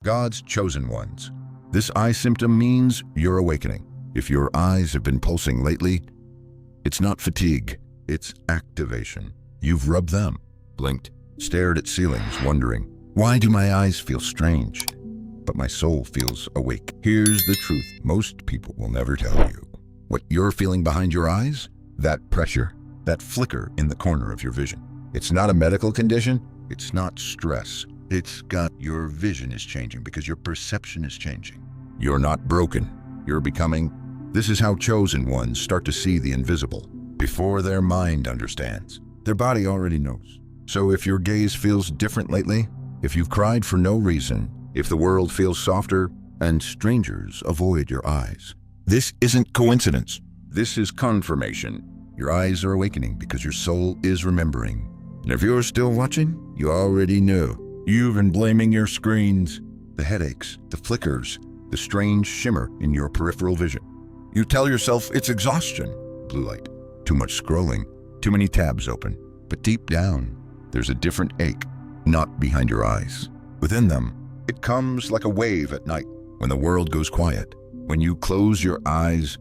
God's chosen ones. This eye symptom means you're awakening. If your eyes have been pulsing lately, it's not fatigue, it's activation. You've rubbed them, blinked, stared at ceilings, wondering, why do my eyes feel strange? But my soul feels awake. Here's the truth most people will never tell you. What you're feeling behind your eyes? That pressure, that flicker in the corner of your vision. It's not a medical condition, it's not stress. It's got your vision is changing because your perception is changing. You're not broken, you're becoming. This is how chosen ones start to see the invisible. Before their mind understands, their body already knows. So if your gaze feels different lately, if you've cried for no reason, if the world feels softer and strangers avoid your eyes, this isn't coincidence. This is confirmation. Your eyes are awakening because your soul is remembering. And if you're still watching, you already know. You've been blaming your screens, the headaches, the flickers, the strange shimmer in your peripheral vision. You tell yourself it's exhaustion, blue light, too much scrolling, too many tabs open. But deep down, there's a different ache, not behind your eyes. Within them, it comes like a wave at night when the world goes quiet, when you close your eyes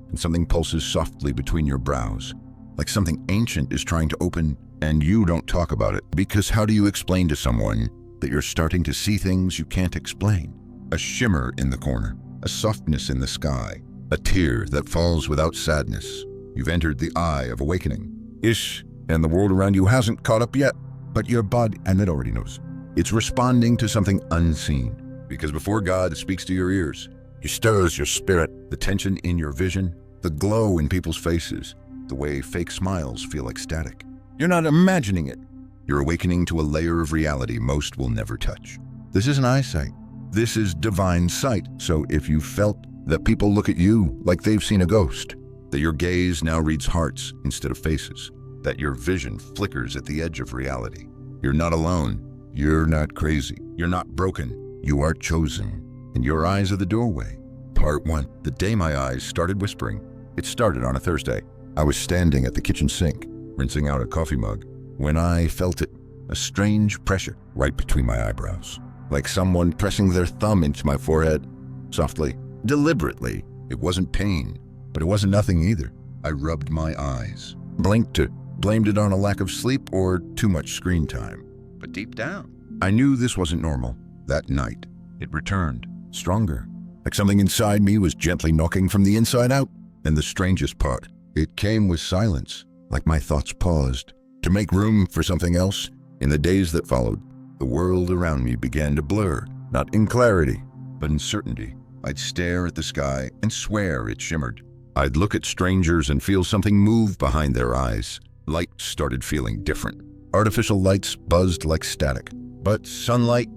and something pulses softly between your brows, like something ancient is trying to open and you don't talk about it. Because how do you explain to someone that you're starting to see things you can't explain? A shimmer in the corner, a softness in the sky, a tear that falls without sadness. You've entered the eye of awakening. Ish, and the world around you hasn't caught up yet, but your body, and it already knows. It's responding to something unseen. Because before God speaks to your ears, He stirs your spirit, the tension in your vision, the glow in people's faces, the way fake smiles feel like static. You're not imagining it. You're awakening to a layer of reality most will never touch. This isn't eyesight. This is divine sight. So if you felt that people look at you like they've seen a ghost, that your gaze now reads hearts instead of faces, that your vision flickers at the edge of reality, you're not alone. You're not crazy. You're not broken. You are chosen. And your eyes are the doorway. Part 1. The day my eyes started whispering. It started on a Thursday. I was standing at the kitchen sink, rinsing out a coffee mug, when I felt it, a strange pressure right between my eyebrows, like someone pressing their thumb into my forehead, softly, deliberately. It wasn't pain, but it wasn't nothing either. I rubbed my eyes, blinked it, blamed it on a lack of sleep or too much screen time. But deep down, I knew this wasn't normal. That night, it returned, stronger, like something inside me was gently knocking from the inside out. And the strangest part, it came with silence, like my thoughts paused to make room for something else. In the days that followed, the world around me began to blur, not in clarity, but in certainty. I'd stare at the sky and swear it shimmered. I'd look at strangers and feel something move behind their eyes. Light started feeling different. Artificial lights buzzed like static, but sunlight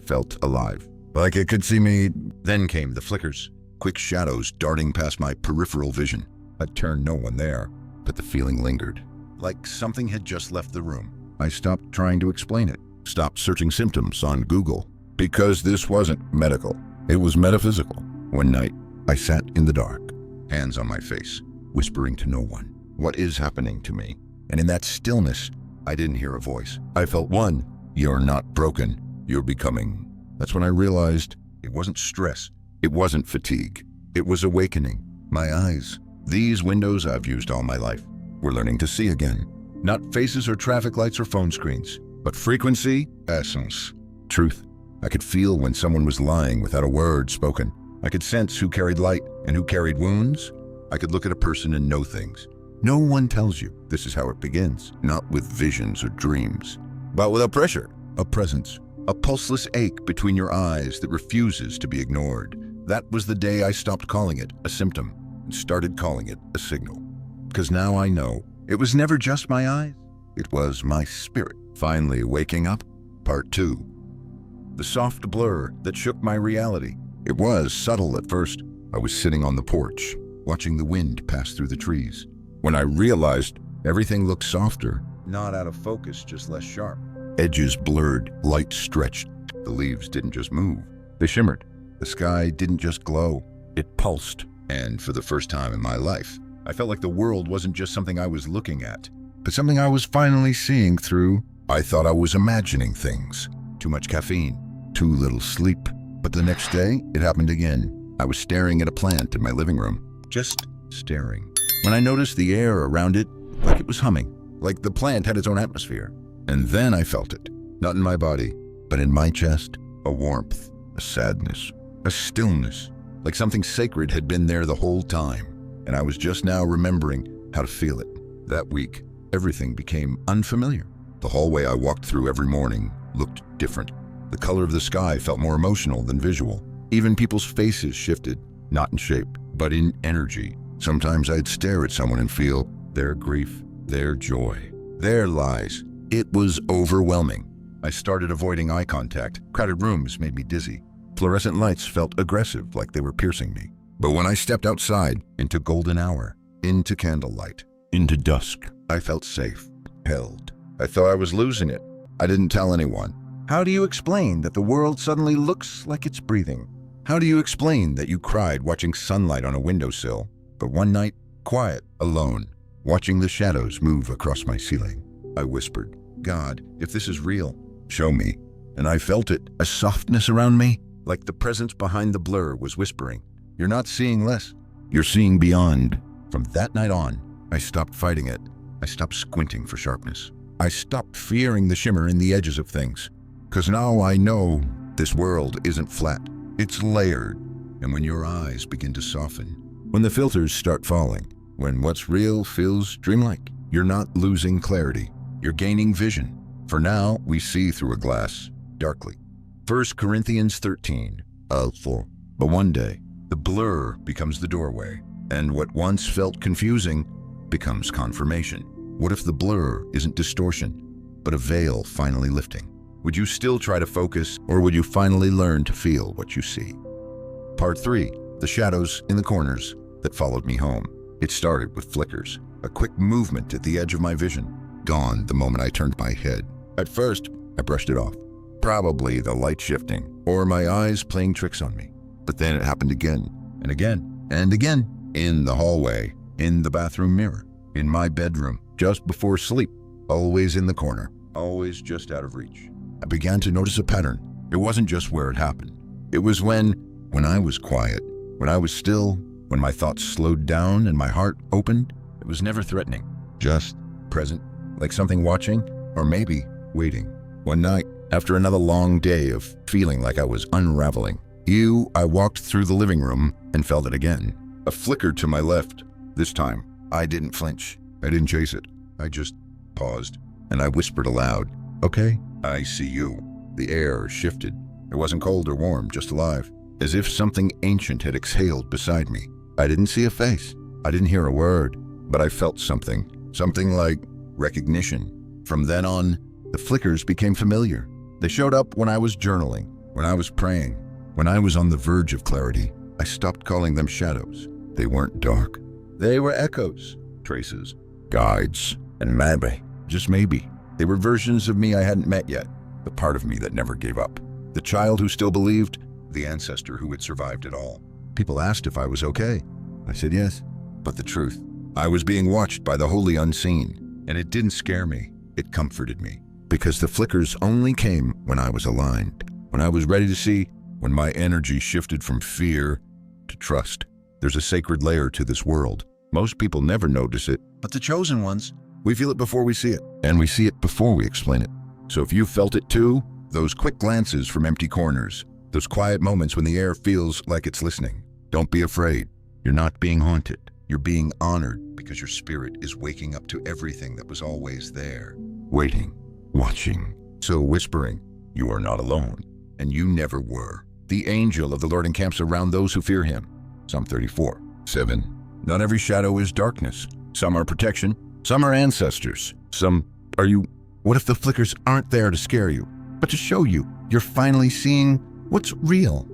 felt alive, like it could see me. Then came the flickers, quick shadows darting past my peripheral vision. I'd turned no one there, but the feeling lingered, like something had just left the room. I stopped trying to explain it, stopped searching symptoms on Google, because this wasn't medical, it was metaphysical. One night, I sat in the dark, hands on my face, whispering to no one, what is happening to me? And in that stillness, I didn't hear a voice. I felt one, you're not broken, you're becoming. That's when I realized it wasn't stress, it wasn't fatigue, it was awakening. My eyes, these windows I've used all my life, were learning to see again. Not faces or traffic lights or phone screens, but frequency, essence, truth. I could feel when someone was lying without a word spoken. I could sense who carried light and who carried wounds. I could look at a person and know things. No one tells you this is how it begins, not with visions or dreams, but with a pressure, a presence, a pulseless ache between your eyes that refuses to be ignored. That was the day I stopped calling it a symptom and started calling it a signal. Because now I know it was never just my eyes, it was my spirit finally waking up. Part 2. The soft blur that shook my reality. It was subtle at first. I was sitting on the porch, watching the wind pass through the trees, when I realized everything looked softer, not out of focus, just less sharp. Edges blurred, light stretched. The leaves didn't just move, they shimmered. The sky didn't just glow, it pulsed. And for the first time in my life, I felt like the world wasn't just something I was looking at, but something I was finally seeing through. I thought I was imagining things. Too much caffeine, too little sleep. But the next day, it happened again. I was staring at a plant in my living room, just staring, when I noticed the air around it like it was humming, like the plant had its own atmosphere. And then I felt it, not in my body, but in my chest, a warmth, a sadness, a stillness, like something sacred had been there the whole time, and I was just now remembering how to feel it. That week, everything became unfamiliar. The hallway I walked through every morning looked different. The color of the sky felt more emotional than visual. Even people's faces shifted, not in shape, but in energy. Sometimes I'd stare at someone and feel their grief, their joy, their lies. It was overwhelming. I started avoiding eye contact. Crowded rooms made me dizzy. Fluorescent lights felt aggressive, like they were piercing me. But when I stepped outside, into golden hour, into candlelight, into dusk, I felt safe, held. I thought I was losing it. I didn't tell anyone. How do you explain that the world suddenly looks like it's breathing? How do you explain that you cried watching sunlight on a windowsill, but one night, quiet, alone, watching the shadows move across my ceiling? I whispered, God, if this is real, show me. And I felt it, a softness around me, like the presence behind the blur was whispering, you're not seeing less, you're seeing beyond. From that night on, I stopped fighting it. I stopped squinting for sharpness. I stopped fearing the shimmer in the edges of things. Because now I know this world isn't flat, it's layered. And when your eyes begin to soften, when the filters start falling, when what's real feels dreamlike, you're not losing clarity, you're gaining vision. For now, we see through a glass, darkly. 1 Corinthians 13, 4. But one day, the blur becomes the doorway, and what once felt confusing becomes confirmation. What if the blur isn't distortion, but a veil finally lifting? Would you still try to focus, or would you finally learn to feel what you see? Part 3, the shadows in the corners that followed me home. It started with flickers, a quick movement at the edge of my vision, gone the moment I turned my head. At first, I brushed it off. Probably the light shifting, or my eyes playing tricks on me. But then it happened again, and again, and again. In the hallway, in the bathroom mirror, in my bedroom, just before sleep, always in the corner, always just out of reach. I began to notice a pattern. It wasn't just where it happened. It was when I was quiet, when I was still, when my thoughts slowed down and my heart opened. It was never threatening, just present, like something watching, or maybe waiting. One night, after another long day of feeling like I was unraveling, I walked through the living room and felt it again. A flicker to my left. This time, I didn't flinch. I didn't chase it. I just paused, and I whispered aloud, okay, I see you. The air shifted. It wasn't cold or warm, just alive, as if something ancient had exhaled beside me. I didn't see a face. I didn't hear a word, but I felt something like recognition. From then on, the flickers became familiar. They showed up when I was journaling, when I was praying, when I was on the verge of clarity. I stopped calling them shadows. They weren't dark. They were echoes, traces, guides, and maybe, just maybe, they were versions of me I hadn't met yet, the part of me that never gave up, the child who still believed, the ancestor who had survived it all. People asked if I was okay. I said yes, but the truth, I was being watched by the wholly unseen, and it didn't scare me, it comforted me, because the flickers only came when I was aligned, when I was ready to see, when my energy shifted from fear to trust. There's a sacred layer to this world. Most people never notice it, but the chosen ones, we feel it before we see it, and we see it before we explain it. So if you felt it too, those quick glances from empty corners, those quiet moments when the air feels like it's listening, don't be afraid. You're not being haunted. You're being honored because your spirit is waking up to everything that was always there, waiting, watching. So whispering, you are not alone, and you never were. The angel of the Lord encamps around those who fear him. Psalm 34, 7. Not every shadow is darkness. Some are protection. Some are ancestors. Some are you. What if the flickers aren't there to scare you, but to show you you're finally seeing what's real?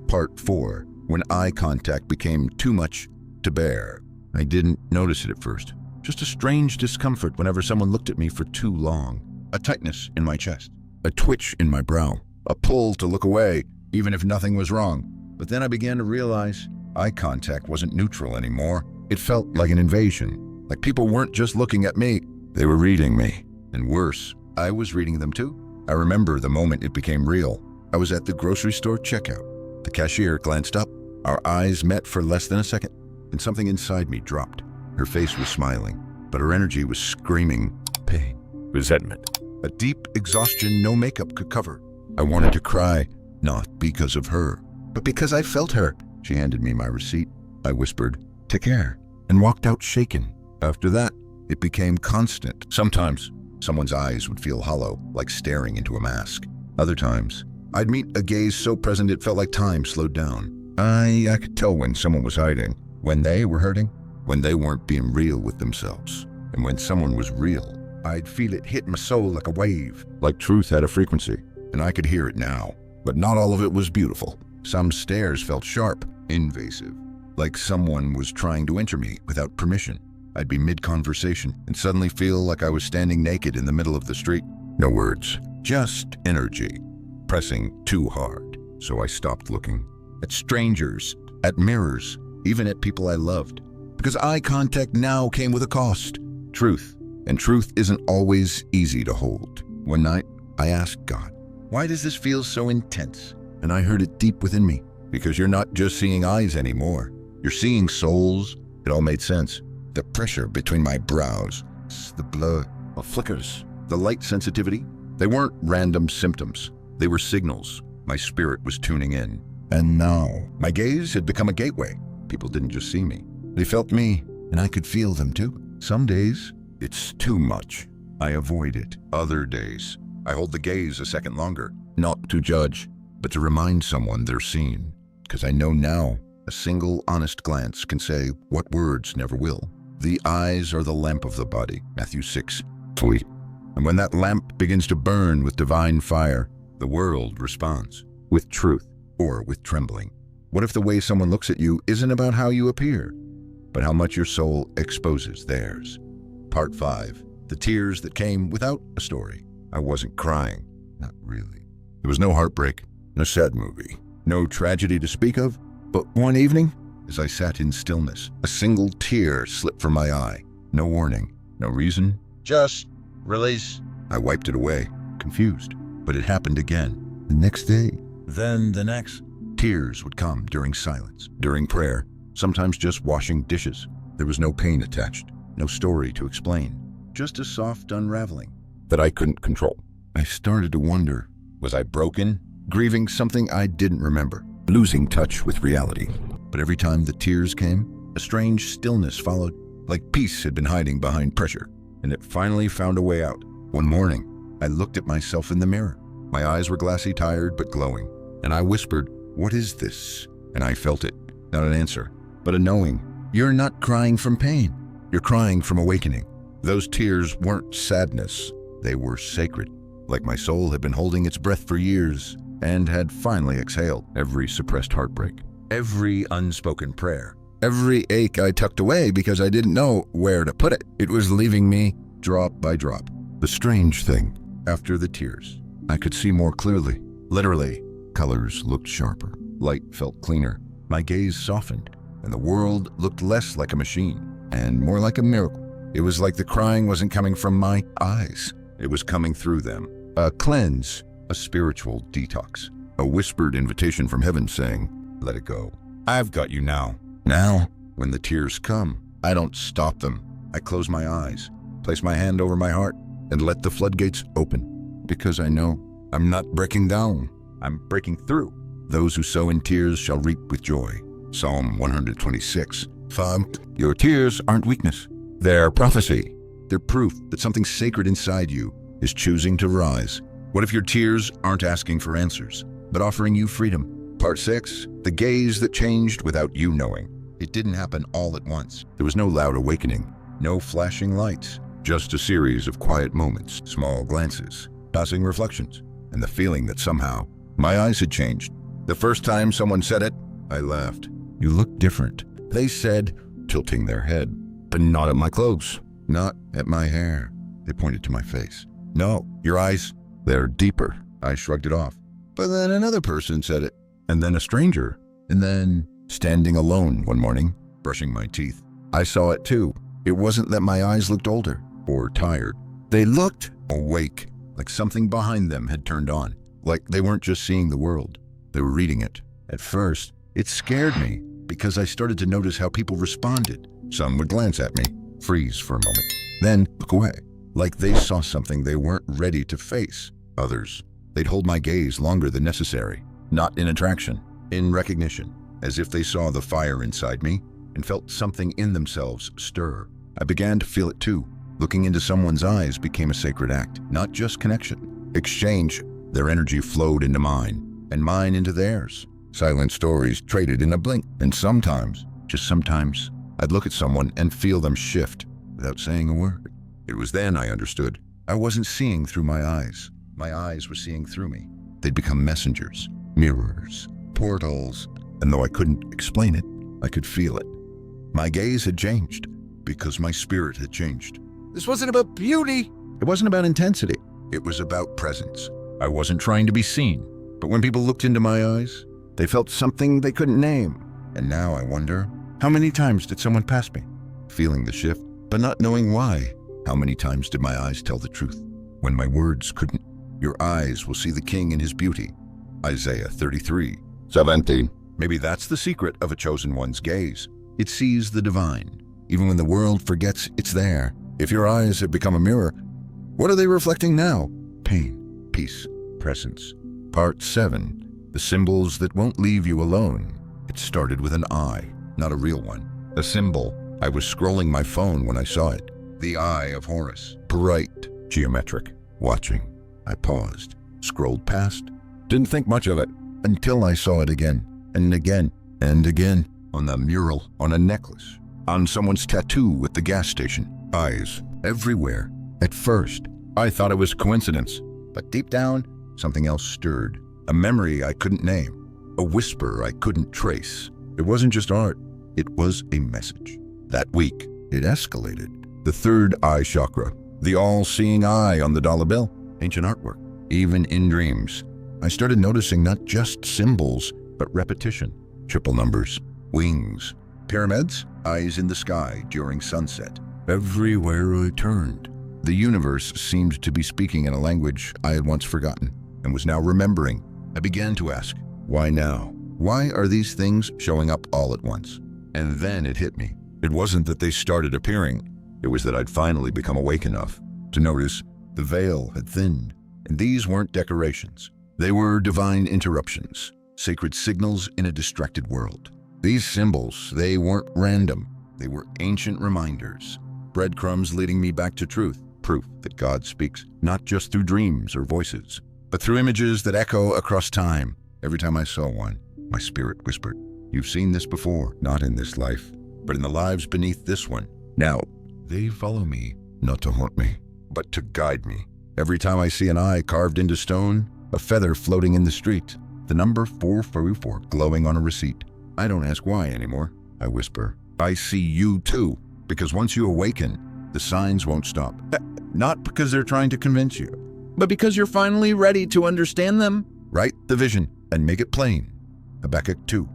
Part 4. When eye contact became too much to bear. I didn't notice it at first. Just a strange discomfort whenever someone looked at me for too long. A tightness in my chest. A twitch in my brow. A pull to look away, even if nothing was wrong. But then I began to realize eye contact wasn't neutral anymore. It felt like an invasion. Like people weren't just looking at me, they were reading me. And worse, I was reading them too. I remember the moment it became real. I was at the grocery store checkout. The cashier glanced up. Our eyes met for less than a second, and something inside me dropped. Her face was smiling, but her energy was screaming pain, resentment, a deep exhaustion no makeup could cover. I wanted to cry, not because of her, but because I felt her. She handed me my receipt. I whispered, "Take care," and walked out shaken. After that, it became constant. Sometimes, someone's eyes would feel hollow, like staring into a mask. Other times, I'd meet a gaze so present it felt like time slowed down. I could tell when someone was hiding, when they were hurting, when they weren't being real with themselves. And when someone was real, I'd feel it hit my soul like a wave, like truth had a frequency, and I could hear it now. But not all of it was beautiful. Some stares felt sharp, invasive, like someone was trying to enter me without permission. I'd be mid-conversation and suddenly feel like I was standing naked in the middle of the street. No words, just energy, pressing too hard. So I stopped looking. At strangers, at mirrors, even at people I loved. Because eye contact now came with a cost. Truth. And truth isn't always easy to hold. One night, I asked God, "Why does this feel so intense?" And I heard it deep within me. Because you're not just seeing eyes anymore. You're seeing souls. It all made sense. The pressure between my brows, the blur of flickers, the light sensitivity. They weren't random symptoms. They were signals. My spirit was tuning in. And now, my gaze had become a gateway. People didn't just see me. They felt me, and I could feel them too. Some days, it's too much. I avoid it. Other days, I hold the gaze a second longer, not to judge, but to remind someone they're seen. Because I know now, a single honest glance can say what words never will. The eyes are the lamp of the body, Matthew 6. Sweet. And when that lamp begins to burn with divine fire, the world responds with truth or with trembling. What if the way someone looks at you isn't about how you appear, but how much your soul exposes theirs? Part 5. The tears that came without a story. I wasn't crying. Not really. There was no heartbreak, no sad movie, no tragedy to speak of. But one evening, as I sat in stillness, a single tear slipped from my eye. No warning, no reason, just release. I wiped it away, confused. But it happened again. The next day, then the next. Tears would come during silence, during prayer, sometimes just washing dishes. There was no pain attached, no story to explain, just a soft unraveling that I couldn't control. I started to wonder, was I broken, grieving something I didn't remember, losing touch with reality? But every time the tears came, a strange stillness followed, like peace had been hiding behind pressure, and it finally found a way out. One morning, I looked at myself in the mirror. My eyes were glassy, tired, but glowing, and I whispered, "What is this?" And I felt it, not an answer, but a knowing. You're not crying from pain. You're crying from awakening. Those tears weren't sadness. They were sacred, like my soul had been holding its breath for years and had finally exhaled every suppressed heartbreak, every unspoken prayer, every ache I tucked away because I didn't know where to put it. It was leaving me drop by drop. The strange thing, after the tears, I could see more clearly. Literally, colors looked sharper, light felt cleaner, my gaze softened, and the world looked less like a machine and more like a miracle. It was like the crying wasn't coming from my eyes. It was coming through them. A cleanse, a spiritual detox, a whispered invitation from heaven saying, "Let it go. I've got you now." Now, when the tears come, I don't stop them. I close my eyes, place my hand over my heart, and let the floodgates open. Because I know I'm not breaking down. I'm breaking through. Those who sow in tears shall reap with joy. Psalm 126. Your tears aren't weakness. They're prophecy. They're proof that something sacred inside you is choosing to rise. What if your tears aren't asking for answers, but offering you freedom? Part 6. The gaze that changed without you knowing. It didn't happen all at once. There was no loud awakening, no flashing lights, just a series of quiet moments, small glances, passing reflections, and the feeling that somehow my eyes had changed. The first time someone said it, I laughed. "You look different," they said, tilting their head. But not at my clothes, not at my hair. They pointed to my face. "No, your eyes, they're deeper." I shrugged it off. But then another person said it, and then a stranger, and then standing alone one morning, brushing my teeth. I saw it too. It wasn't that my eyes looked older or tired. They looked awake, like something behind them had turned on. like they weren't just seeing the world, they were reading it. At first, it scared me because I started to notice how people responded. Some would glance at me, freeze for a moment, then look away, like they saw something they weren't ready to face. Others, they'd hold my gaze longer than necessary, not in attraction, in recognition, as if they saw the fire inside me and felt something in themselves stir. I began to feel it too. Looking into someone's eyes became a sacred act, not just connection. Exchange, their energy flowed into mine, and mine into theirs. Silent stories traded in a blink, and sometimes, just sometimes, I'd look at someone and feel them shift without saying a word. It was then I understood. I wasn't seeing through my eyes. My eyes were seeing through me. They'd become messengers, mirrors, portals, and though I couldn't explain it, I could feel it. My gaze had changed because my spirit had changed. This wasn't about beauty. It wasn't about intensity. It was about presence. I wasn't trying to be seen, but when people looked into my eyes, they felt something they couldn't name. And now I wonder, how many times did someone pass me? Feeling the shift, but not knowing why. How many times did my eyes tell the truth when my words couldn't? Your eyes will see the king in his beauty. Isaiah 33:17. Maybe that's the secret of a chosen one's gaze. It sees the divine, even when the world forgets it's there. If your eyes have become a mirror, what are they reflecting now? Pain, peace, presence. Part 7. The symbols that won't leave you alone. It started with an eye, not a real one. A symbol. I was scrolling my phone when I saw it. The Eye of Horus. Bright, geometric, watching. I paused, scrolled past, didn't think much of it until I saw it again, and again, and again. On the mural, on a necklace, on someone's tattoo at the gas station. Eyes, everywhere. At first, I thought it was coincidence, but deep down, something else stirred. A memory I couldn't name, a whisper I couldn't trace. It wasn't just art, it was a message. That week, it escalated. The third eye chakra, the all-seeing eye on the dollar bill, ancient artwork. Even in dreams, I started noticing not just symbols, but repetition. Triple numbers, wings, pyramids, eyes in the sky during sunset. Everywhere I turned, the universe seemed to be speaking in a language I had once forgotten and was now remembering. I began to ask, why now? Why are these things showing up all at once? And then it hit me. It wasn't that they started appearing. It was that I'd finally become awake enough to notice the veil had thinned. And these weren't decorations. They were divine interruptions, sacred signals in a distracted world. These symbols, they weren't random. They were ancient reminders, breadcrumbs leading me back to truth, proof that God speaks not just through dreams or voices, but through images that echo across time. Every time I saw one, my spirit whispered, "You've seen this before, not in this life, but in the lives beneath this one." Now, they follow me, not to haunt me, but to guide me. Every time I see an eye carved into stone, a feather floating in the street, the number 444 glowing on a receipt, I don't ask why anymore. I whisper, I see you too, because once you awaken, the signs won't stop. Not because they're trying to convince you, but because you're finally ready to understand them. Write the vision and make it plain. Habakkuk 2.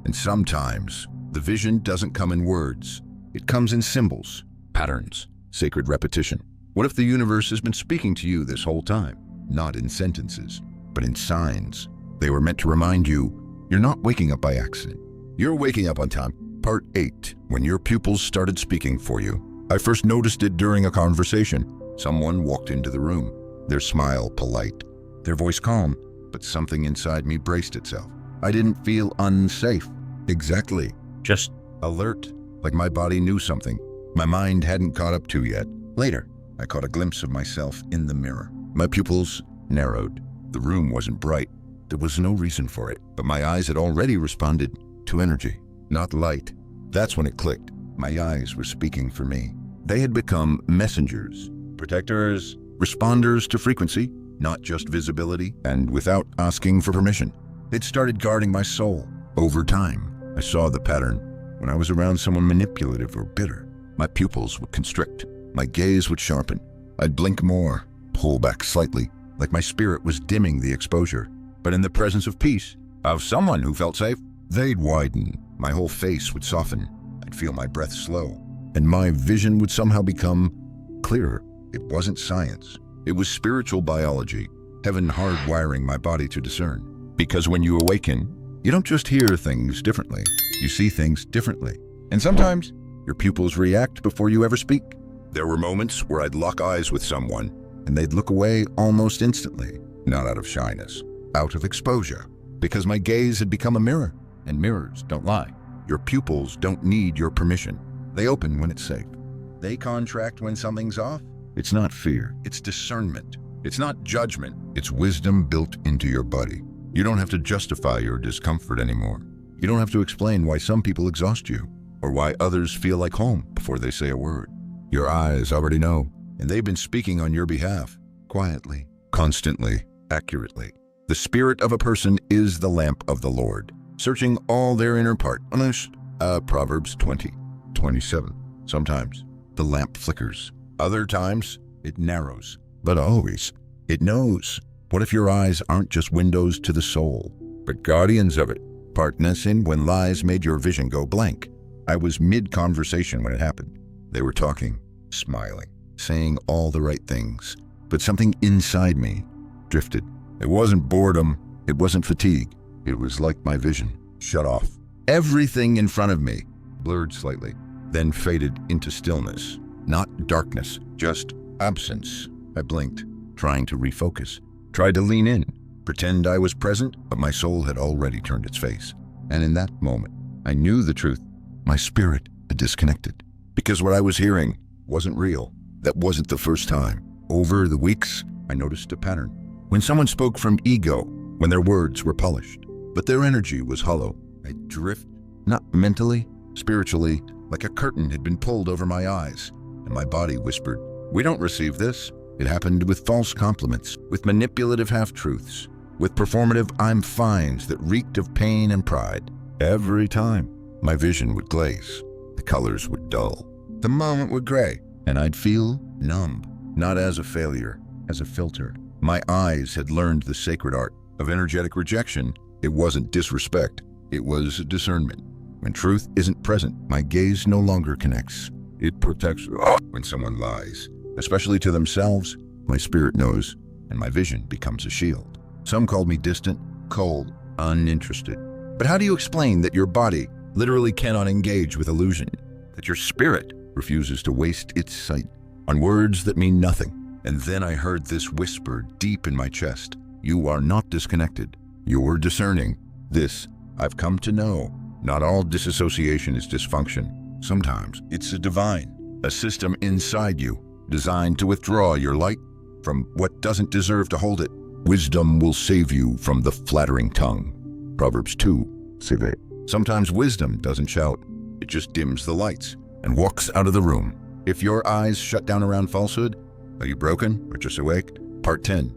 And sometimes the vision doesn't come in words. It comes in symbols, patterns, sacred repetition. What if the universe has been speaking to you this whole time? Not in sentences, but in signs. They were meant to remind you, you're not waking up by accident. You're waking up on time. Part 8, when your pupils started speaking for you. I first noticed it during a conversation. Someone walked into the room, their smile polite, their voice calm, but something inside me braced itself. I didn't feel unsafe. Exactly. Just alert, like my body knew something my mind hadn't caught up to yet. Later, I caught a glimpse of myself in the mirror. My pupils narrowed. The room wasn't bright. There was no reason for it, but my eyes had already responded to energy, not light. That's when it clicked. My eyes were speaking for me. They had become messengers, protectors, responders to frequency, not just visibility, and without asking for permission. It started guarding my soul. Over time, I saw the pattern. When I was around someone manipulative or bitter, my pupils would constrict. My gaze would sharpen. I'd blink more, pull back slightly, like my spirit was dimming the exposure. But in the presence of peace, of someone who felt safe, they'd widen. My whole face would soften. I'd feel my breath slow, and my vision would somehow become clearer. It wasn't science. It was spiritual biology. heaven hardwiring my body to discern. Because when you awaken, you don't just hear things differently, you see things differently. And sometimes, your pupils react before you ever speak. There were moments where I'd lock eyes with someone, and they'd look away almost instantly, not out of shyness, out of exposure, because my gaze had become a mirror, and mirrors don't lie. Your pupils don't need your permission. They open when it's safe. They contract when something's off. It's not fear, it's discernment. It's not judgment, it's wisdom built into your body. You don't have to justify your discomfort anymore. You don't have to explain why some people exhaust you, or why others feel like home before they say a word. Your eyes already know, and they've been speaking on your behalf, quietly, constantly, accurately. The spirit of a person is the lamp of the Lord, searching all their inner part. Proverbs 20:27. Sometimes the lamp flickers. Other times it narrows. But always, it knows. What if your eyes aren't just windows to the soul, but guardians of it? Partnessing when lies made your vision go blank. I was mid-conversation when it happened. They were talking, smiling, saying all the right things, but something inside me drifted. It wasn't boredom, it wasn't fatigue. It was like my vision shut off. Everything in front of me blurred slightly, then faded into stillness. Not darkness, just absence. I blinked, trying to refocus, tried to lean in, pretend I was present, but my soul had already turned its face. And in that moment, I knew the truth. My spirit had disconnected. Because what I was hearing wasn't real. That wasn't the first time. Over the weeks, I noticed a pattern. When someone spoke from ego, when their words were polished, but their energy was hollow, I'd drift, not mentally, spiritually, like a curtain had been pulled over my eyes, and my body whispered, "We don't receive this." It happened with false compliments, with manipulative half-truths, with performative I'm fines that reeked of pain and pride. Every time, my vision would glaze, the colors would dull, the moment would gray, and I'd feel numb, not as a failure, as a filter. My eyes had learned the sacred art of energetic rejection. It wasn't disrespect, it was discernment. When truth isn't present, my gaze no longer connects. It protects. When someone lies, especially to themselves, my spirit knows, and my vision becomes a shield. Some called me distant, cold, uninterested. But how do you explain that your body literally cannot engage with illusion? That your spirit refuses to waste its sight on words that mean nothing? And then I heard this whisper deep in my chest. You are not disconnected. You're discerning. This I've come to know. Not all disassociation is dysfunction. Sometimes it's a divine, a system inside you, designed to withdraw your light from what doesn't deserve to hold it. Wisdom will save you from the flattering tongue. Proverbs 2:7. Sometimes wisdom doesn't shout. It just dims the lights and walks out of the room. If your eyes shut down around falsehood, are you broken or just awake? Part 10.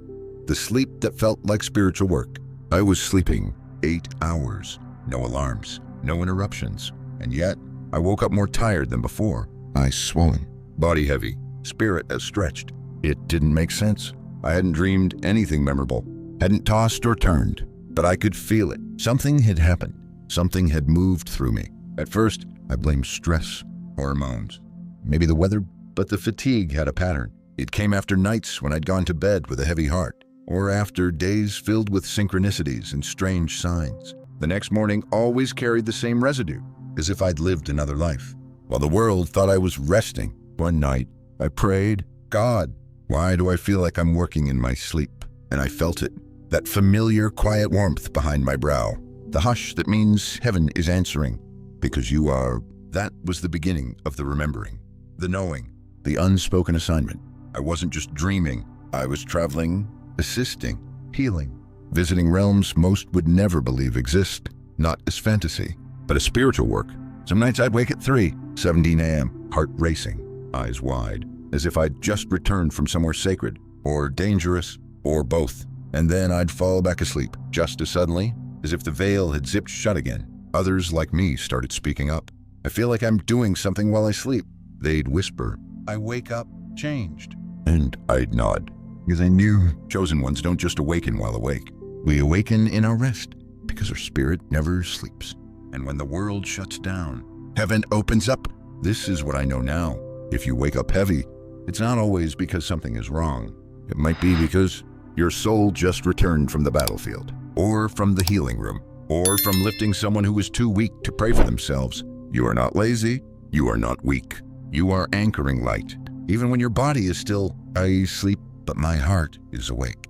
The sleep that felt like spiritual work. I was sleeping 8 hours. No alarms, no interruptions. And yet, I woke up more tired than before. Eyes swollen, body heavy, spirit as stretched. It didn't make sense. I hadn't dreamed anything memorable, hadn't tossed or turned, but I could feel it. Something had happened. Something had moved through me. At first, I blamed stress, hormones, maybe the weather, but the fatigue had a pattern. It came after nights when I'd gone to bed with a heavy heart, or after days filled with synchronicities and strange signs. The next morning always carried the same residue, as if I'd lived another life. While the world thought I was resting, one night I prayed, God, why do I feel like I'm working in my sleep? And I felt it, that familiar quiet warmth behind my brow, the hush that means heaven is answering, because you are. That was the beginning of the remembering, the knowing, the unspoken assignment. I wasn't just dreaming, I was traveling, assisting, healing, visiting realms most would never believe exist, not as fantasy, but as spiritual work. Some nights I'd wake at 3:17 a.m., heart racing, eyes wide, as if I'd just returned from somewhere sacred, or dangerous, or both. And then I'd fall back asleep, just as suddenly, as if the veil had zipped shut again. Others like me started speaking up. I feel like I'm doing something while I sleep. They'd whisper, I wake up, changed. And I'd nod, because I knew chosen ones don't just awaken while awake. We awaken in our rest, because our spirit never sleeps. And when the world shuts down, heaven opens up. This is what I know now. If you wake up heavy, it's not always because something is wrong. It might be because Your soul just returned from the battlefield, or from the healing room, or from lifting someone who was too weak to pray for themselves. You are not lazy. You are not weak. You are anchoring light, even when your body is still, I sleep, but my heart is awake.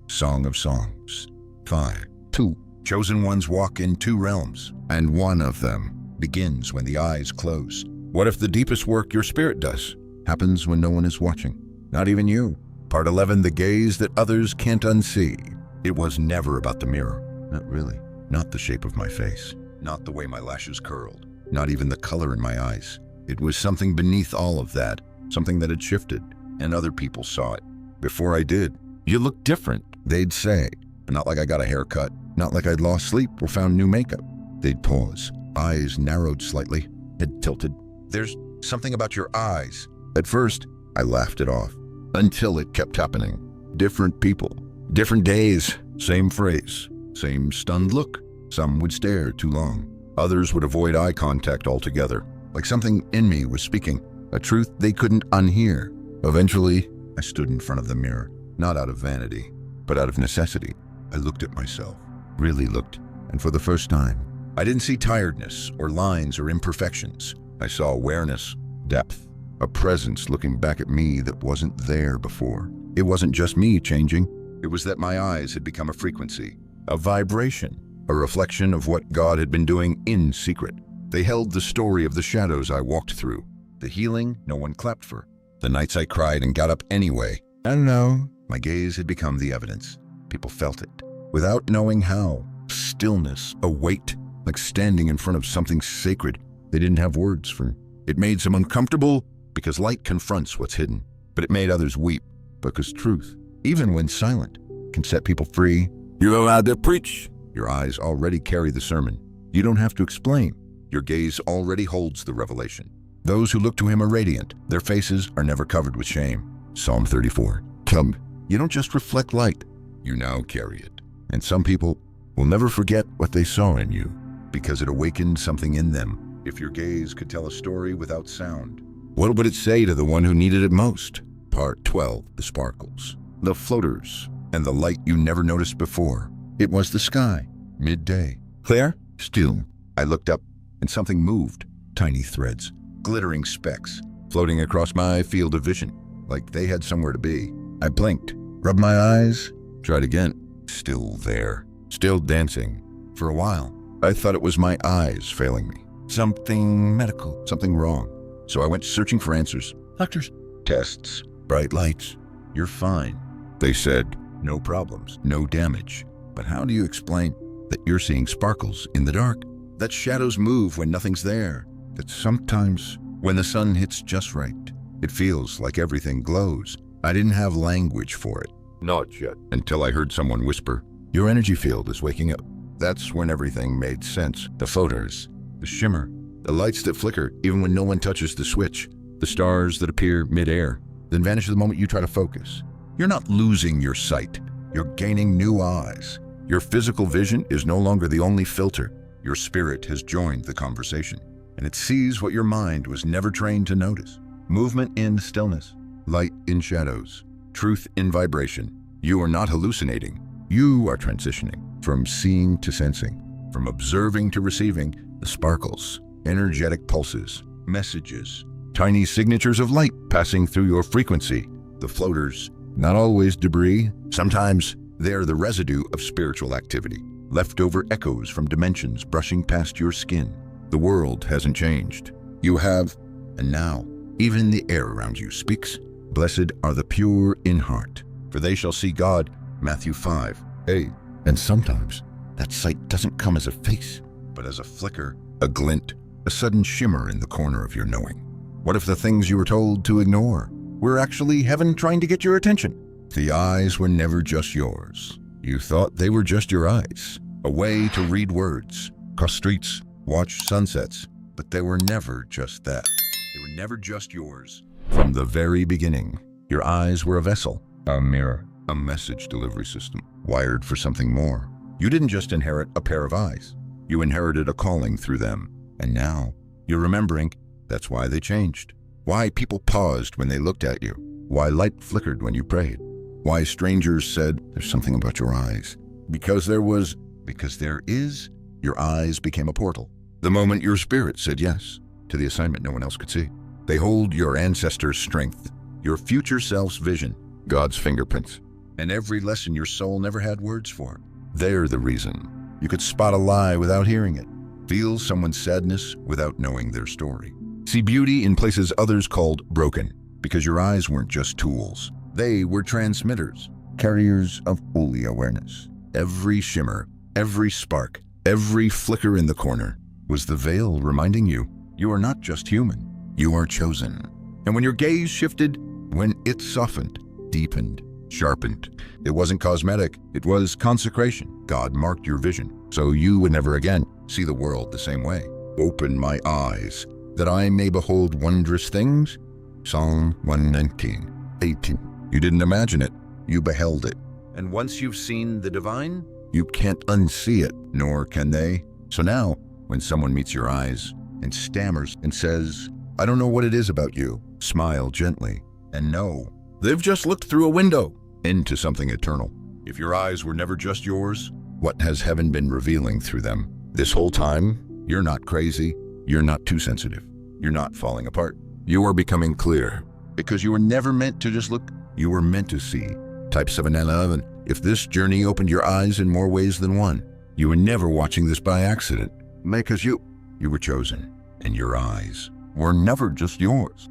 Song of Songs 5:2. Chosen ones walk in two realms, and one of them begins when the eyes close. What if the deepest work your spirit does happens when no one is watching? Not even you. Part 11, the gaze that others can't unsee. It was never about the mirror. Not really. Not the shape of my face. Not the way my lashes curled. Not even the color in my eyes. It was something beneath all of that. Something that had shifted, and other people saw it. Before I did. You look different, they'd say. But not like I got a haircut. Not like I'd lost sleep or found new makeup. They'd pause. Eyes narrowed slightly. Head tilted. There's something about your eyes. At first, I laughed it off. Until it kept happening. Different people, different days, same phrase, same stunned look. Some would stare too long. Others would avoid eye contact altogether, like something in me was speaking, a truth they couldn't unhear. Eventually, I stood in front of the mirror, not out of vanity, but out of necessity. I looked at myself, really looked, and for the first time, I didn't see tiredness or lines or imperfections. I saw awareness, depth. A presence looking back at me that wasn't there before. It wasn't just me changing. It was that my eyes had become a frequency, a vibration, a reflection of what God had been doing in secret. They held the story of the shadows I walked through, the healing no one clapped for, the nights I cried and got up anyway. And now, my gaze had become the evidence. People felt it, without knowing how. Stillness, a weight, like standing in front of something sacred they didn't have words for. It made some uncomfortable, because light confronts what's hidden, but it made others weep, because truth, even when silent, can set people free. You're allowed to preach. Your eyes already carry the sermon. You don't have to explain. Your gaze already holds the revelation. Those who look to him are radiant. Their faces are never covered with shame. Psalm 34. Come, you don't just reflect light, you now carry it. And some people will never forget what they saw in you, because it awakened something in them. If your gaze could tell a story without sound, what would it say to the one who needed it most? Part 12, the sparkles, the floaters, and the light you never noticed before. It was the sky, midday. Clear? Still. I looked up, and something moved. Tiny threads, glittering specks, floating across my field of vision, like they had somewhere to be. I blinked, rubbed my eyes, tried again. Still there, still dancing. For a while, I thought it was my eyes failing me. Something medical, something wrong. So I went searching for answers. Doctors. Tests. Bright lights. You're fine. They said, no problems, no damage. But how do you explain that you're seeing sparkles in the dark? That shadows move when nothing's there? That sometimes, when the sun hits just right, it feels like everything glows? I didn't have language for it. Not yet. Until I heard someone whisper, your energy field is waking up. That's when everything made sense. The photons, the shimmer, the lights that flicker even when no one touches the switch, the stars that appear mid-air, then vanish the moment you try to focus. You're not losing your sight. You're gaining new eyes. Your physical vision is no longer the only filter. Your spirit has joined the conversation, and it sees what your mind was never trained to notice. Movement in stillness, light in shadows, truth in vibration. You are not hallucinating. You are transitioning from seeing to sensing, from observing to receiving. The sparkles, energetic pulses, messages, tiny signatures of light passing through your frequency. The floaters, not always debris. Sometimes they're the residue of spiritual activity, leftover echoes from dimensions brushing past your skin. The world hasn't changed. You have, and now, even the air around you speaks. Blessed are the pure in heart, for they shall see God. Matthew 5:8. And sometimes that sight doesn't come as a face, but as a flicker, a glint, a sudden shimmer in the corner of your knowing. What if the things you were told to ignore were actually heaven trying to get your attention? The eyes were never just yours. You thought they were just your eyes, a way to read words, cross streets, watch sunsets, but they were never just that. They were never just yours. From the very beginning, your eyes were a vessel, a mirror, a message delivery system, wired for something more. You didn't just inherit a pair of eyes. You inherited a calling through them. And now, you're remembering that's why they changed. Why people paused when they looked at you. Why light flickered when you prayed. Why strangers said, "There's something about your eyes." Because there is, your eyes became a portal. The moment your spirit said yes to the assignment no one else could see. They hold your ancestors' strength, your future self's vision, God's fingerprints, and every lesson your soul never had words for. They're the reason you could spot a lie without hearing it, feel someone's sadness without knowing their story, see beauty in places others called broken, because your eyes weren't just tools. They were transmitters, carriers of holy awareness. Every shimmer, every spark, every flicker in the corner was the veil reminding you, you are not just human, you are chosen. And when your gaze shifted, when it softened, deepened, sharpened, it wasn't cosmetic, it was consecration. God marked your vision, so you would never again see the world the same way. Open my eyes, that I may behold wondrous things. Psalm 119:18. You didn't imagine it, you beheld it. And once you've seen the divine, you can't unsee it, nor can they. So now, when someone meets your eyes and stammers and says, "I don't know what it is about you," smile gently and know they've just looked through a window into something eternal. If your eyes were never just yours, what has heaven been revealing through them? This whole time, you're not crazy, you're not too sensitive, you're not falling apart. You are becoming clear, because you were never meant to just look, you were meant to see. Type 711, if this journey opened your eyes in more ways than one, you were never watching this by accident, because you were chosen, and your eyes were never just yours.